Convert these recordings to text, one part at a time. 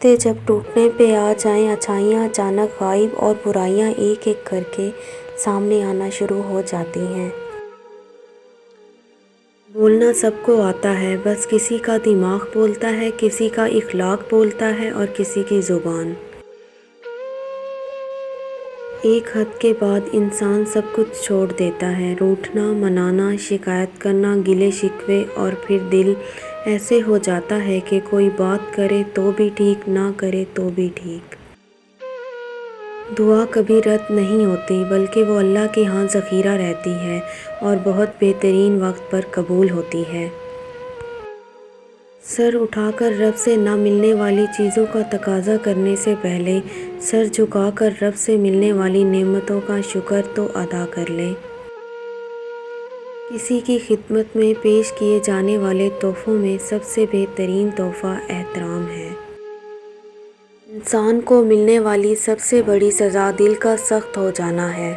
رشتے جب ٹوٹنے پہ آ جائیں، اچھائیاں اچانک غائب اور برائیاں ایک ایک کر کے سامنے آنا شروع ہو جاتی ہیں۔ بولنا سب کو آتا ہے، بس کسی کا دماغ بولتا ہے، کسی کا اخلاق بولتا ہے اور کسی کی زبان۔ ایک حد کے بعد انسان سب کچھ چھوڑ دیتا ہے، روٹھنا، منانا، شکایت کرنا، گلے شکوے، اور پھر دل ایسے ہو جاتا ہے کہ کوئی بات کرے تو بھی ٹھیک، نہ کرے تو بھی ٹھیک۔ دعا کبھی رد نہیں ہوتی، بلکہ وہ اللہ کے ہاں ذخیرہ رہتی ہے اور بہت بہترین وقت پر قبول ہوتی ہے۔ سر اٹھا کر رب سے نہ ملنے والی چیزوں کا تقاضا کرنے سے پہلے سر جھکا کر رب سے ملنے والی نعمتوں کا شکر تو ادا کر لیں۔ کسی کی خدمت میں پیش کیے جانے والے تحفوں میں سب سے بہترین تحفہ احترام ہے۔ انسان کو ملنے والی سب سے بڑی سزا دل کا سخت ہو جانا ہے۔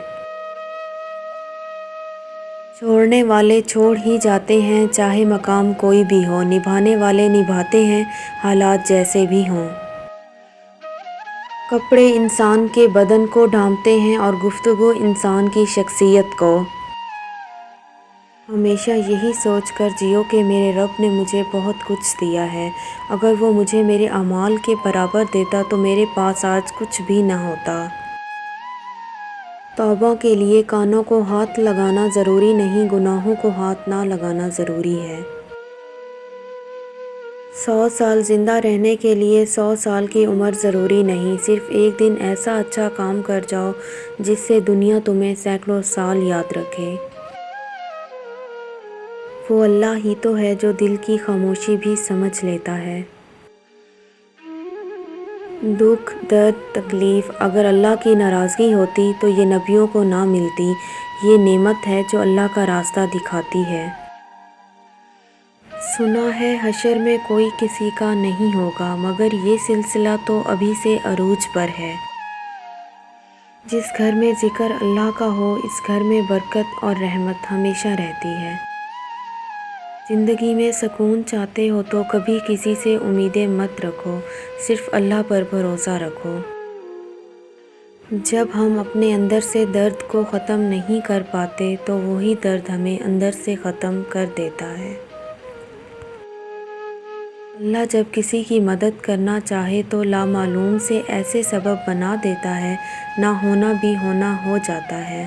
چھوڑنے والے چھوڑ ہی جاتے ہیں، چاہے مقام کوئی بھی ہو، نبھانے والے نبھاتے ہیں، حالات جیسے بھی ہوں۔ کپڑے انسان کے بدن کو ڈھانپتے ہیں اور گفتگو انسان کی شخصیت کو۔ ہمیشہ یہی سوچ کر جیو کہ میرے رب نے مجھے بہت کچھ دیا ہے، اگر وہ مجھے میرے اعمال کے برابر دیتا تو میرے پاس آج کچھ بھی نہ ہوتا۔ توبہ کے لیے کانوں کو ہاتھ لگانا ضروری نہیں، گناہوں کو ہاتھ نہ لگانا ضروری ہے۔ 100 سال زندہ رہنے کے لیے 100 سال کی عمر ضروری نہیں، صرف ایک دن ایسا اچھا کام کر جاؤ جس سے دنیا تمہیں سینکڑوں سال یاد رکھے۔ وہ اللہ ہی تو ہے جو دل کی خاموشی بھی سمجھ لیتا ہے۔ دکھ، درد، تکلیف، اگر اللہ کی ناراضگی ہوتی تو یہ نبیوں کو نہ ملتی۔ یہ نعمت ہے جو اللہ کا راستہ دکھاتی ہے۔ سنا ہے حشر میں کوئی کسی کا نہیں ہوگا، مگر یہ سلسلہ تو ابھی سے عروج پر ہے۔ جس گھر میں ذکر اللہ کا ہو، اس گھر میں برکت اور رحمت ہمیشہ رہتی ہے۔ زندگی میں سکون چاہتے ہو تو کبھی کسی سے امیدیں مت رکھو، صرف اللہ پر بھروسہ رکھو۔ جب ہم اپنے اندر سے درد کو ختم نہیں کر پاتے تو وہی درد ہمیں اندر سے ختم کر دیتا ہے۔ اللہ جب کسی کی مدد کرنا چاہے تو لامعلوم سے ایسے سبب بنا دیتا ہے، نہ ہونا بھی ہونا ہو جاتا ہے۔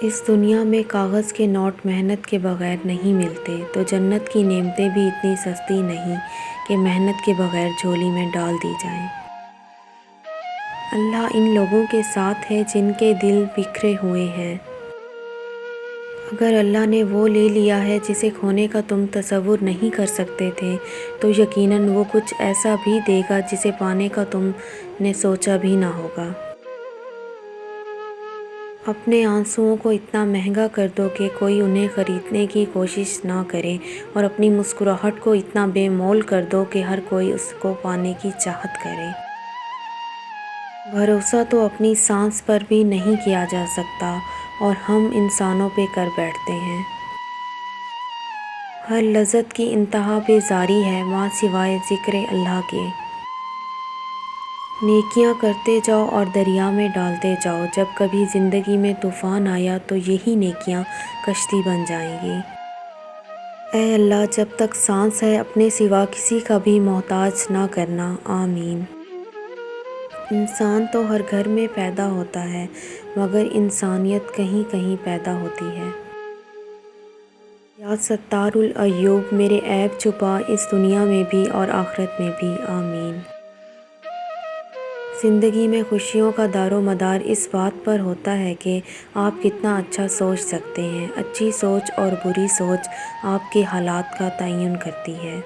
اس دنیا میں کاغذ کے نوٹ محنت کے بغیر نہیں ملتے، تو جنت کی نعمتیں بھی اتنی سستی نہیں کہ محنت کے بغیر جھولی میں ڈال دی جائیں۔ اللہ ان لوگوں کے ساتھ ہے جن کے دل بکھرے ہوئے ہیں۔ اگر اللہ نے وہ لے لیا ہے جسے کھونے کا تم تصور نہیں کر سکتے تھے، تو یقیناً وہ کچھ ایسا بھی دے گا جسے پانے کا تم نے سوچا بھی نہ ہوگا۔ اپنے آنسوؤں کو اتنا مہنگا کر دو کہ کوئی انہیں خریدنے کی کوشش نہ کرے، اور اپنی مسکراہٹ کو اتنا بے مول کر دو کہ ہر کوئی اس کو پانے کی چاہت کرے۔ بھروسہ تو اپنی سانس پر بھی نہیں کیا جا سکتا، اور ہم انسانوں پہ کر بیٹھتے ہیں۔ ہر لذت کی انتہا بیزاری ہے، ماں سوائے ذکر اللہ کے۔ نیکیاں کرتے جاؤ اور دریا میں ڈالتے جاؤ، جب کبھی زندگی میں طوفان آیا تو یہی نیکیاں کشتی بن جائیں گی۔ اے اللہ، جب تک سانس ہے اپنے سوا کسی کا بھی محتاج نہ کرنا، آمین۔ انسان تو ہر گھر میں پیدا ہوتا ہے، مگر انسانیت کہیں کہیں پیدا ہوتی ہے۔ یا ستار العیوب، میرے عیب چھپا اس دنیا میں بھی اور آخرت میں بھی، آمین۔ زندگی میں خوشیوں کا دار و مدار اس بات پر ہوتا ہے کہ آپ کتنا اچھا سوچ سکتے ہیں۔ اچھی سوچ اور بری سوچ آپ کے حالات کا تعین کرتی ہے۔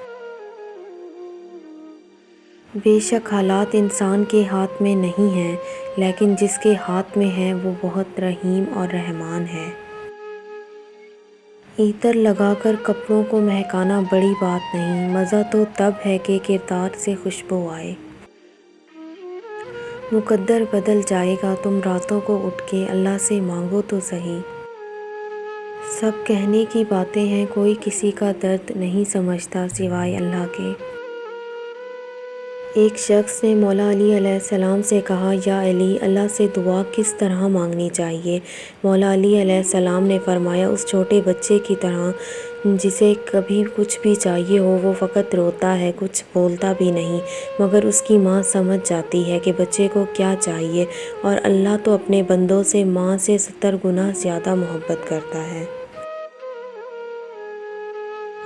بے شک حالات انسان کے ہاتھ میں نہیں ہیں، لیکن جس کے ہاتھ میں ہے وہ بہت رحیم اور رحمان ہے۔ عطر لگا کر کپڑوں کو مہکانا بڑی بات نہیں، مزہ تو تب ہے کہ کردار سے خوشبو آئے۔ مقدر بدل جائے گا، تم راتوں کو اٹھ کے اللہ سے مانگو تو صحیح۔ سب کہنے کی باتیں ہیں، کوئی کسی کا درد نہیں سمجھتا سوائے اللہ کے۔ ایک شخص نے مولا علی علیہ السلام سے کہا، یا علی، اللہ سے دعا کس طرح مانگنی چاہیے؟ مولا علی علیہ السلام نے فرمایا، اس چھوٹے بچے کی طرح جسے کبھی کچھ بھی چاہیے ہو وہ فقط روتا ہے، کچھ بولتا بھی نہیں، مگر اس کی ماں سمجھ جاتی ہے کہ بچے کو کیا چاہیے، اور اللہ تو اپنے بندوں سے ماں سے 70 گنا زیادہ محبت کرتا ہے۔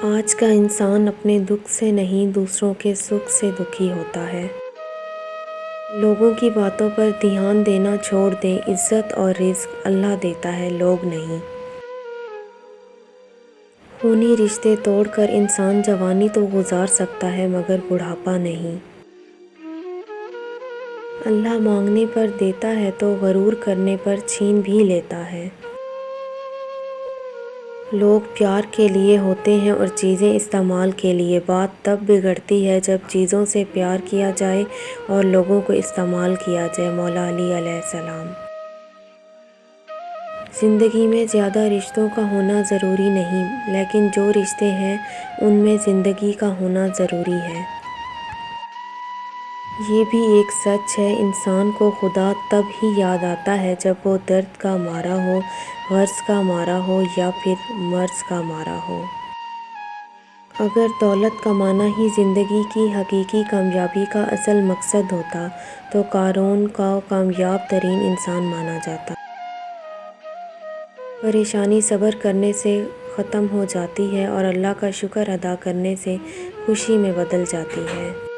آج کا انسان اپنے دکھ سے نہیں، دوسروں کے سکھ سے دکھی ہوتا ہے۔ لوگوں کی باتوں پر دھیان دینا چھوڑ دیں، عزت اور رزق اللہ دیتا ہے، لوگ نہیں۔ خونی رشتے توڑ کر انسان جوانی تو گزار سکتا ہے مگر بڑھاپا نہیں۔ اللہ مانگنے پر دیتا ہے تو غرور کرنے پر چھین بھی لیتا ہے۔ لوگ پیار کے لیے ہوتے ہیں اور چیزیں استعمال کے لیے۔ بات تب بگڑتی ہے جب چیزوں سے پیار کیا جائے اور لوگوں کو استعمال کیا جائے۔ مولا علی علیہ السلام۔ زندگی میں زیادہ رشتوں کا ہونا ضروری نہیں، لیکن جو رشتے ہیں ان میں زندگی کا ہونا ضروری ہے۔ یہ بھی ایک سچ ہے، انسان کو خدا تب ہی یاد آتا ہے جب وہ درد کا مارا ہو، غرض کا مارا ہو یا پھر مرض کا مارا ہو۔ اگر دولت کمانا ہی زندگی کی حقیقی کامیابی کا اصل مقصد ہوتا تو قارون کو کامیاب ترین انسان مانا جاتا۔ پریشانی صبر کرنے سے ختم ہو جاتی ہے اور اللہ کا شکر ادا کرنے سے خوشی میں بدل جاتی ہے۔